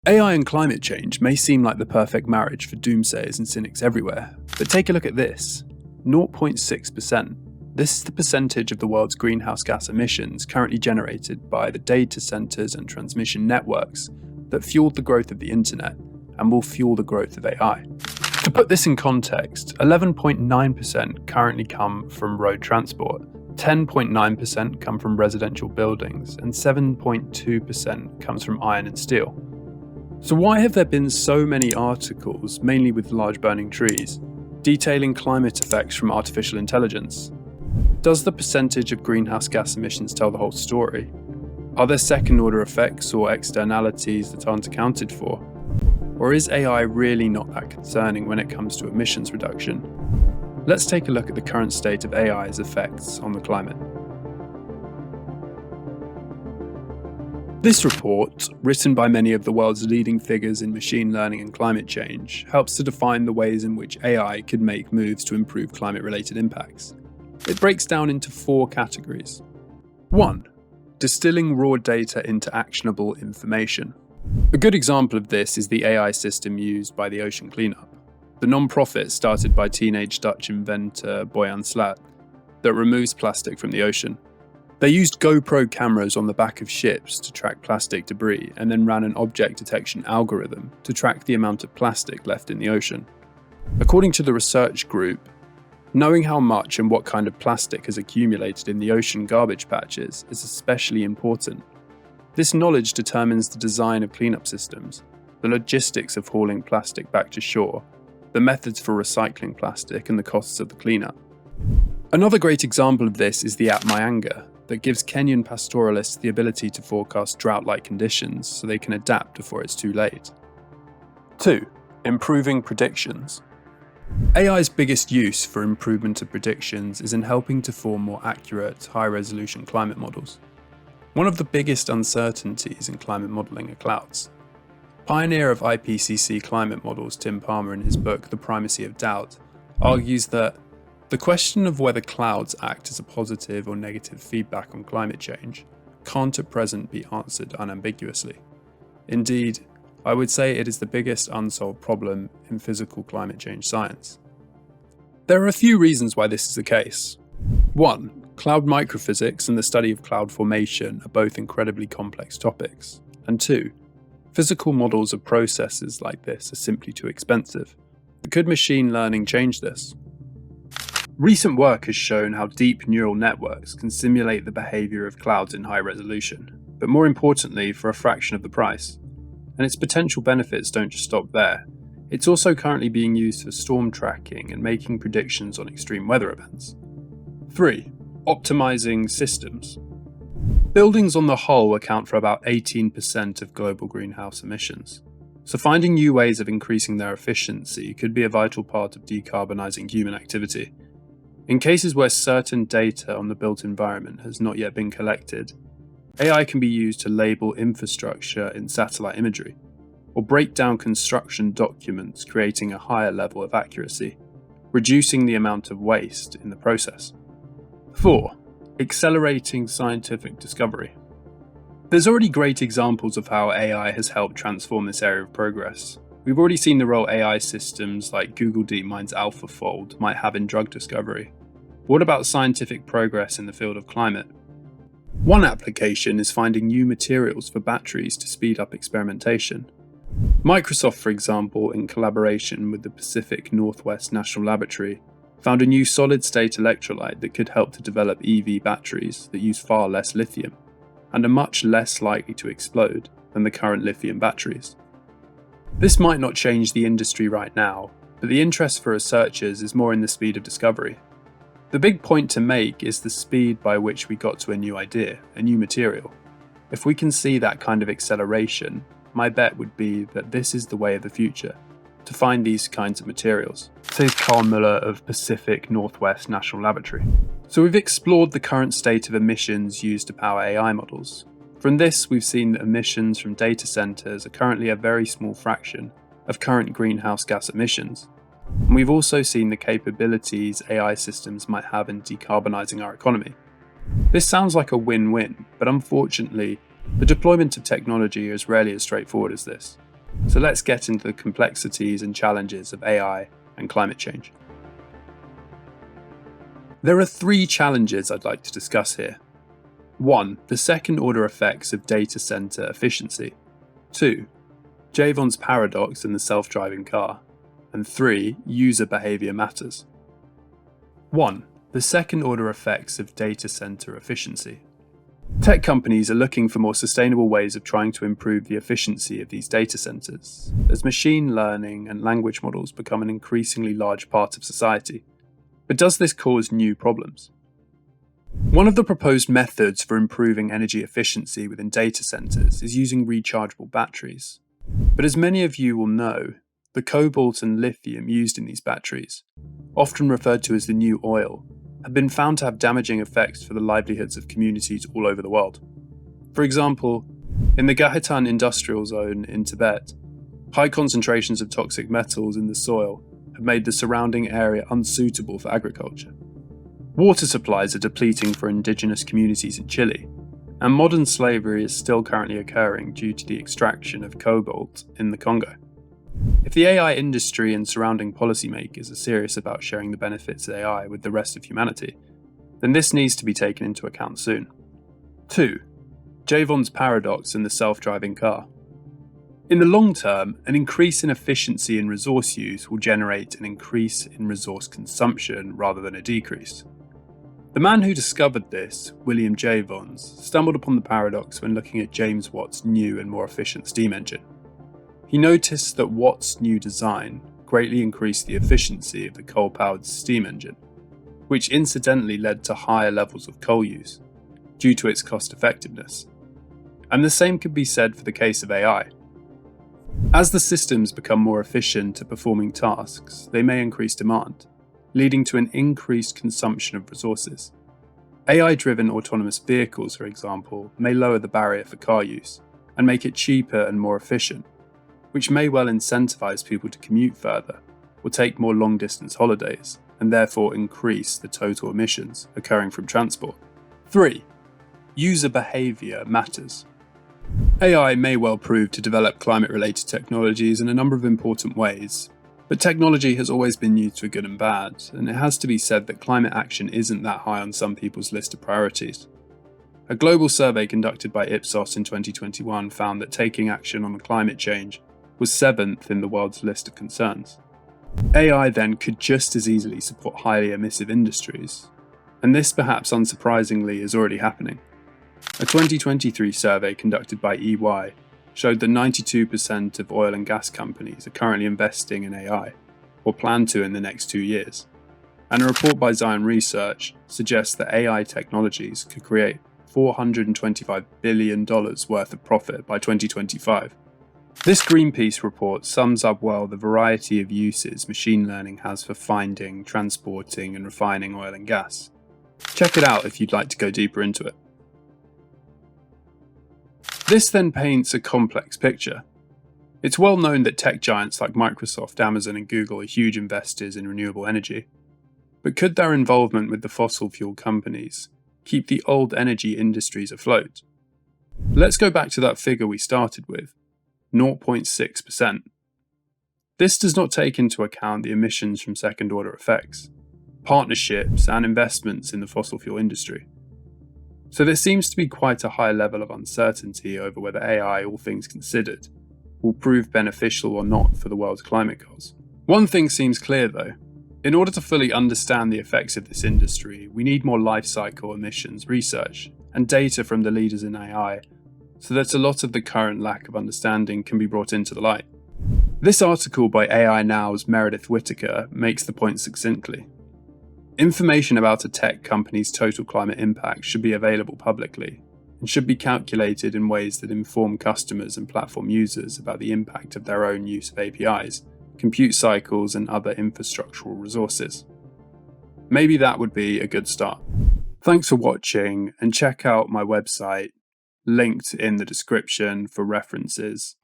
AI and climate change may seem like the perfect marriage for doomsayers and cynics everywhere, but take a look at this. 0.6%. This is the percentage of the world's greenhouse gas emissions currently generated by the data centers and transmission networks that fueled the growth of the internet and will fuel the growth of AI. To put this in context, 11.9% currently come from road transport, 10.9% come from residential buildings, and 7.2% comes from iron and steel. So why have there been so many articles, mainly with large burning trees, detailing climate effects from artificial intelligence? Does the percentage of greenhouse gas emissions tell the whole story? Are there second-order effects or externalities that aren't accounted for? Or is AI really not that concerning when it comes to emissions reduction? Let's take a look at the current state of AI's effects on the climate. This report, written by many of the world's leading figures in machine learning and climate change, helps to define the ways in which AI could make moves to improve climate-related impacts. It breaks down into 4 categories. 1. Distilling raw data into actionable information. A good example of this is the AI system used by the ocean cleanup, the non-profit started by teenage Dutch inventor Boyan Slat that removes plastic from the ocean. They used GoPro cameras on the back of ships to track plastic debris and then ran an object detection algorithm to track the amount of plastic left in the ocean. According to the research group, knowing how much and what kind of plastic has accumulated in the ocean garbage patches is especially important. This knowledge determines the design of cleanup systems, the logistics of hauling plastic back to shore, the methods for recycling plastic, and the costs of the cleanup. Another great example of this is the app Mayanga, that gives Kenyan pastoralists the ability to forecast drought-like conditions so they can adapt before it's too late. 2. Improving predictions. AI's biggest use for improvement of predictions is in helping to form more accurate, high-resolution climate models. One of the biggest uncertainties in climate modelling are clouds. Pioneer of IPCC climate models Tim Palmer, in his book The Primacy of Doubt, argues that the question of whether clouds act as a positive or negative feedback on climate change can't at present be answered unambiguously. Indeed, I would say it is the biggest unsolved problem in physical climate change science. There are a few reasons why this is the case. 1. Cloud microphysics and the study of cloud formation are both incredibly complex topics. And 2. Physical models of processes like this are simply too expensive. But could machine learning change this? Recent work has shown how deep neural networks can simulate the behaviour of clouds in high resolution, but more importantly for a fraction of the price. And its potential benefits don't just stop there. It's also currently being used for storm tracking and making predictions on extreme weather events. 3. Optimizing systems. Buildings on the whole account for about 18% of global greenhouse emissions. So finding new ways of increasing their efficiency could be a vital part of decarbonizing human activity. In cases where certain data on the built environment has not yet been collected, AI can be used to label infrastructure in satellite imagery, or break down construction documents, creating a higher level of accuracy, reducing the amount of waste in the process. 4. Accelerating scientific discovery. There's already great examples of how AI has helped transform this area of progress. We've already seen the role AI systems like Google DeepMind's AlphaFold might have in drug discovery. What about scientific progress in the field of climate? One application is finding new materials for batteries to speed up experimentation. Microsoft, for example, in collaboration with the Pacific Northwest National Laboratory, found a new solid-state electrolyte that could help to develop EV batteries that use far less lithium, and are much less likely to explode than the current lithium batteries. This might not change the industry right now, but the interest for researchers is more in the speed of discovery. The big point to make is the speed by which we got to a new idea, a new material. If we can see that kind of acceleration, my bet would be that this is the way of the future, to find these kinds of materials, says Carl Muller of Pacific Northwest National Laboratory. So we've explored the current state of emissions used to power AI models. From this, we've seen that emissions from data centers are currently a very small fraction of current greenhouse gas emissions. And we've also seen the capabilities AI systems might have in decarbonizing our economy. This sounds like a win-win, but unfortunately, the deployment of technology is rarely as straightforward as this. So let's get into the complexities and challenges of AI and climate change. There are 3 challenges I'd like to discuss here. 1. The second-order effects of data center efficiency. 2. Jevons paradox in the self-driving car. And 3. User behaviour matters. 1. The second-order effects of data center efficiency. Tech companies are looking for more sustainable ways of trying to improve the efficiency of these data centers, as machine learning and language models become an increasingly large part of society. But does this cause new problems? One of the proposed methods for improving energy efficiency within data centers is using rechargeable batteries. But as many of you will know, the cobalt and lithium used in these batteries, often referred to as the new oil, have been found to have damaging effects for the livelihoods of communities all over the world. For example, in the Gahetan industrial zone in Tibet, high concentrations of toxic metals in the soil have made the surrounding area unsuitable for agriculture. Water supplies are depleting for indigenous communities in Chile, and modern slavery is still currently occurring due to the extraction of cobalt in the Congo. If the AI industry and surrounding policymakers are serious about sharing the benefits of AI with the rest of humanity, then this needs to be taken into account soon. 2. Jevons paradox in the self-driving car. In the long term, an increase in efficiency in resource use will generate an increase in resource consumption rather than a decrease. The man who discovered this, William Jevons, stumbled upon the paradox when looking at James Watt's new and more efficient steam engine. He noticed that Watt's new design greatly increased the efficiency of the coal-powered steam engine, which incidentally led to higher levels of coal use, due to its cost-effectiveness. And the same could be said for the case of AI. As the systems become more efficient at performing tasks, they may increase demand, leading to an increased consumption of resources. AI-driven autonomous vehicles, for example, may lower the barrier for car use and make it cheaper and more efficient, which may well incentivize people to commute further or take more long-distance holidays, and therefore increase the total emissions occurring from transport. 3. User behaviour matters. AI may well prove to develop climate-related technologies in a number of important ways, but technology has always been used for good and bad, and it has to be said that climate action isn't that high on some people's list of priorities. A global survey conducted by Ipsos in 2021 found that taking action on climate change was 7th in the world's list of concerns. AI then could just as easily support highly emissive industries, and this perhaps unsurprisingly is already happening. A 2023 survey conducted by EY showed that 92% of oil and gas companies are currently investing in AI, or plan to in the next 2 years. And a report by Zion Research suggests that AI technologies could create $425 billion worth of profit by 2025. This Greenpeace report sums up well the variety of uses machine learning has for finding, transporting, and refining oil and gas. Check it out if you'd like to go deeper into it. This then paints a complex picture. It's well known that tech giants like Microsoft, Amazon, and Google are huge investors in renewable energy. But could their involvement with the fossil fuel companies keep the old energy industries afloat? Let's go back to that figure we started with, 0.6%. This does not take into account the emissions from second-order effects, partnerships, and investments in the fossil fuel industry. So there seems to be quite a high level of uncertainty over whether AI, all things considered, will prove beneficial or not for the world's climate goals. One thing seems clear though. In order to fully understand the effects of this industry, we need more life cycle emissions research and data from the leaders in AI, so that a lot of the current lack of understanding can be brought into the light. This article by AI Now's Meredith Whitaker makes the point succinctly. Information about a tech company's total climate impact should be available publicly, and should be calculated in ways that inform customers and platform users about the impact of their own use of APIs, compute cycles, and other infrastructural resources. Maybe that would be a good start. Thanks for watching, and check out my website, linked in the description for references.